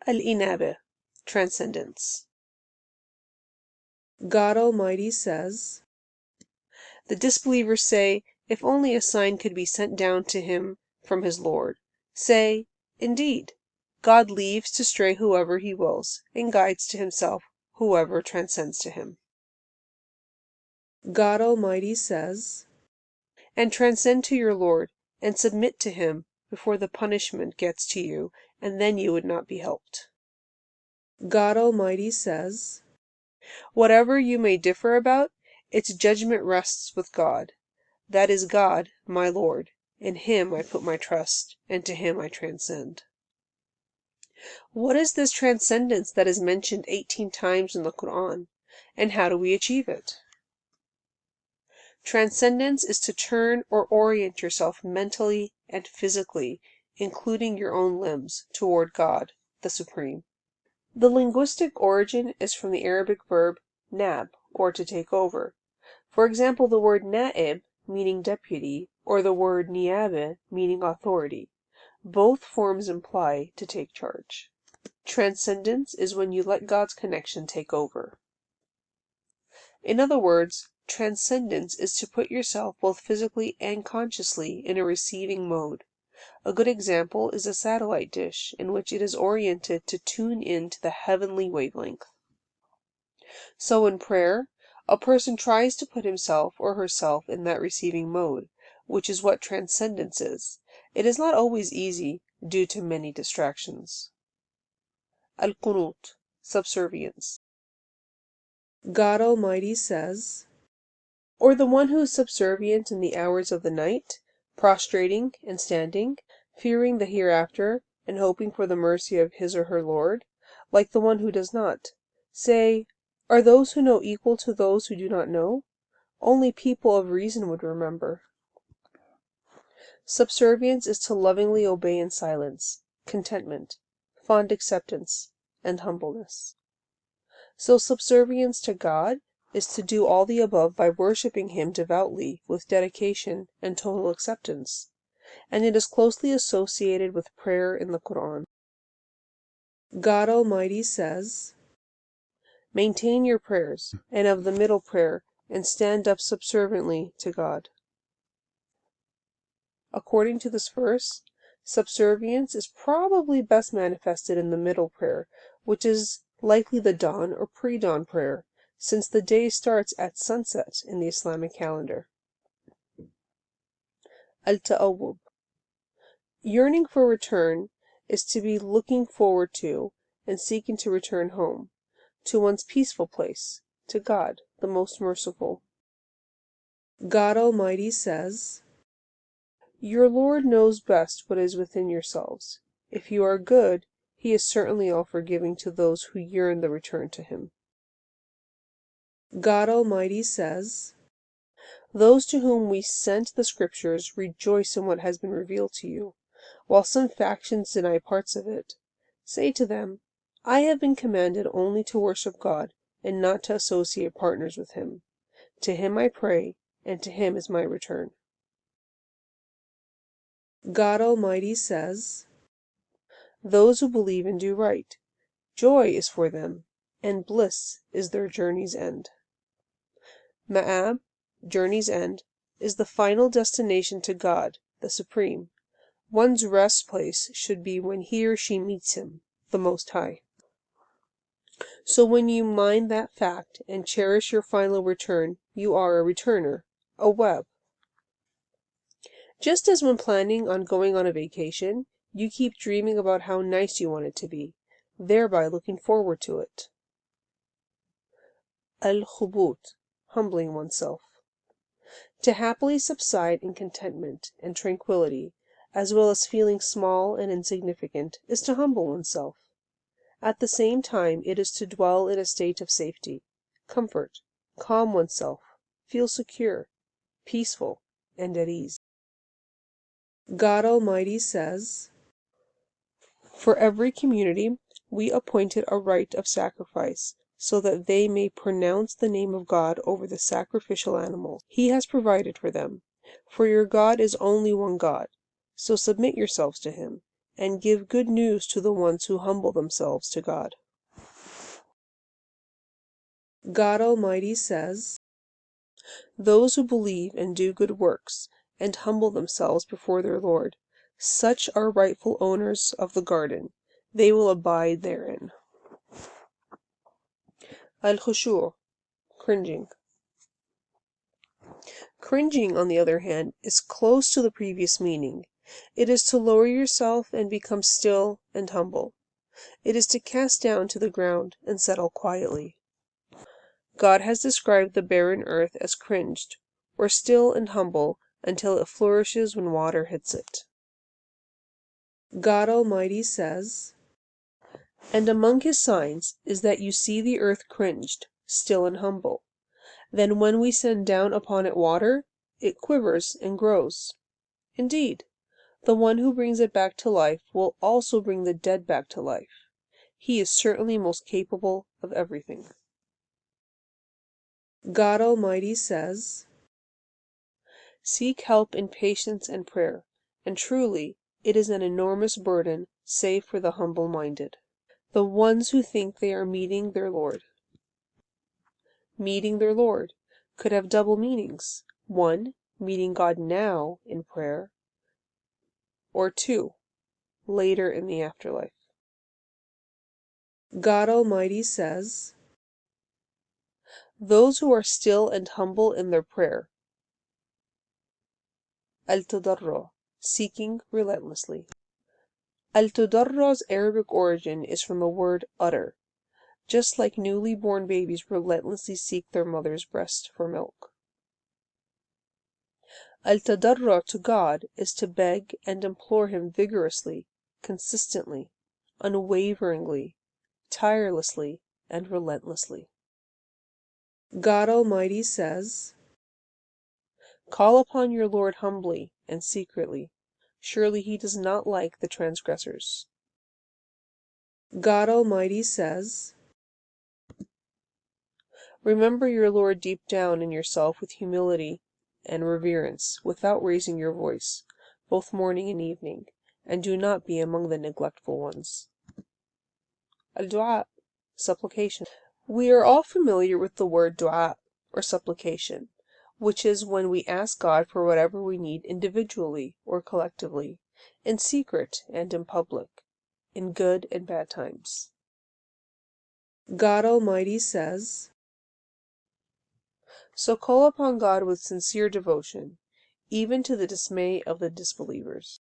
Al-Inabah, Transcendence. God Almighty says, the disbelievers say, if only a sign could be sent down to him from his Lord. Say, indeed, God leaves to stray whoever he wills, and guides to himself whoever transcends to him. God Almighty says, and transcend to your Lord, and submit to him before the punishment gets to you, and then you would not be helped. God Almighty says, whatever you may differ about, its judgment rests with God. That is God, my Lord. In him I put my trust, and to him I transcend. What is this transcendence that is mentioned 18 times in the Qur'an, and how do we achieve it? Transcendence is to turn or orient yourself mentally and physically, including your own limbs, toward God, the Supreme. The linguistic origin is from the Arabic verb nab, or to take over. For example, the word na'ib, meaning deputy, or the word ni'aba, meaning authority. Both forms imply to take charge. Transcendence is when you let God's connection take over. In other words, transcendence is to put yourself both physically and consciously in a receiving mode. A good example is a satellite dish in which it is oriented to tune in to the heavenly wavelength. So in prayer, a person tries to put himself or herself in that receiving mode, which is what transcendence is. It is not always easy due to many distractions. Al-Qunut, Subservience. God Almighty says, or the one who is subservient in the hours of the night, prostrating and standing, fearing the hereafter, and hoping for the mercy of his or her Lord, like the one who does not. Say, are those who know equal to those who do not know? Only people of reason would remember. Subservience is to lovingly obey in silence, contentment, fond acceptance, and humbleness. So subservience to God is to do all the above by worshipping him devoutly, with dedication and total acceptance. And it is closely associated with prayer in the Qur'an. God Almighty says, maintain your prayers, and of the middle prayer, and stand up subserviently to God. According to this verse, subservience is probably best manifested in the middle prayer, which is likely the dawn or pre-dawn prayer, since the day starts at sunset in the Islamic calendar. Al-Ta'awwub. Yearning for return is to be looking forward to and seeking to return home, to one's peaceful place, to God, the most merciful. God Almighty says, your Lord knows best what is within yourselves. If you are good, he is certainly all forgiving to those who yearn the return to him. God Almighty says, those to whom we sent the scriptures rejoice in what has been revealed to you, while some factions deny parts of it. Say to them, I have been commanded only to worship God, and not to associate partners with him. To him I pray, and to him is my return. God Almighty says, those who believe and do right, joy is for them, and bliss is their journey's end. Ma'ab, journey's end, is the final destination to God, the Supreme. One's rest place should be when he or she meets him, the Most High. So when you mind that fact and cherish your final return, you are a returner, a web. Just as when planning on going on a vacation, you keep dreaming about how nice you want it to be, thereby looking forward to it. Al-Khubut, humbling oneself. To happily subside in contentment and tranquility, as well as feeling small and insignificant, is to humble oneself. At the same time, it is to dwell in a state of safety, comfort, calm oneself, feel secure, peaceful, and at ease. God Almighty says, for every community, we appointed a rite of sacrifice, so that they may pronounce the name of God over the sacrificial animals he has provided for them. For your God is only one God, so submit yourselves to him, and give good news to the ones who humble themselves to God. God Almighty says, Those who believe and do good works and humble themselves before their Lord, such are rightful owners of the garden. They will abide therein. Al-Khushu', cringing. Cringing, on the other hand, is close to the previous meaning. It is to lower yourself and become still and humble. It is to cast down to the ground and settle quietly. God has described the barren earth as cringed, or still and humble until it flourishes when water hits it. God Almighty says, And among his signs is that you see the earth cringed, still and humble. Then when we send down upon it water, it quivers and grows. Indeed, the one who brings it back to life will also bring the dead back to life. He is certainly most capable of everything. God Almighty says, Seek help in patience and prayer, and truly it is an enormous burden save for the humble-minded, the ones who think they are meeting their Lord. Meeting their Lord could have double meanings. 1, meeting God now in prayer, or 2, later in the afterlife. God Almighty says, Those who are still and humble in their prayer. Al-Tadarru', seeking relentlessly. Al-Tadarru's Arabic origin is from the word utter, just like newly born babies relentlessly seek their mother's breast for milk. Al-Tadarru' to God is to beg and implore him vigorously, consistently, unwaveringly, tirelessly, and relentlessly. God Almighty says, Call upon your Lord humbly and secretly. Surely he does not like the transgressors. God Almighty says, Remember your Lord deep down in yourself with humility and reverence, without raising your voice, both morning and evening, and do not be among the neglectful ones. Al-Du'a, supplication. We are all familiar with the word du'a, or supplication, which is when we ask God for whatever we need individually or collectively, in secret and in public, in good and bad times. God Almighty says, So call upon God with sincere devotion, even to the dismay of the disbelievers.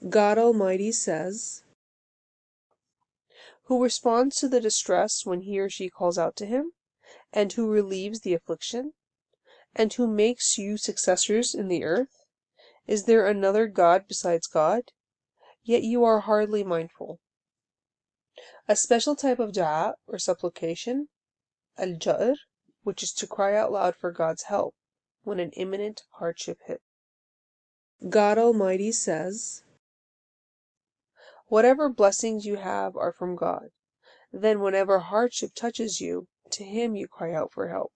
God Almighty says, Who responds to the distress when he or she calls out to him, and who relieves the affliction, and who makes you successors in the earth? Is there another God besides God? Yet you are hardly mindful. A special type of du'a, or supplication, al-ja'r, which is to cry out loud for God's help when an imminent hardship hits. God Almighty says, Whatever blessings you have are from God. Then whenever hardship touches you, to him you cry out for help.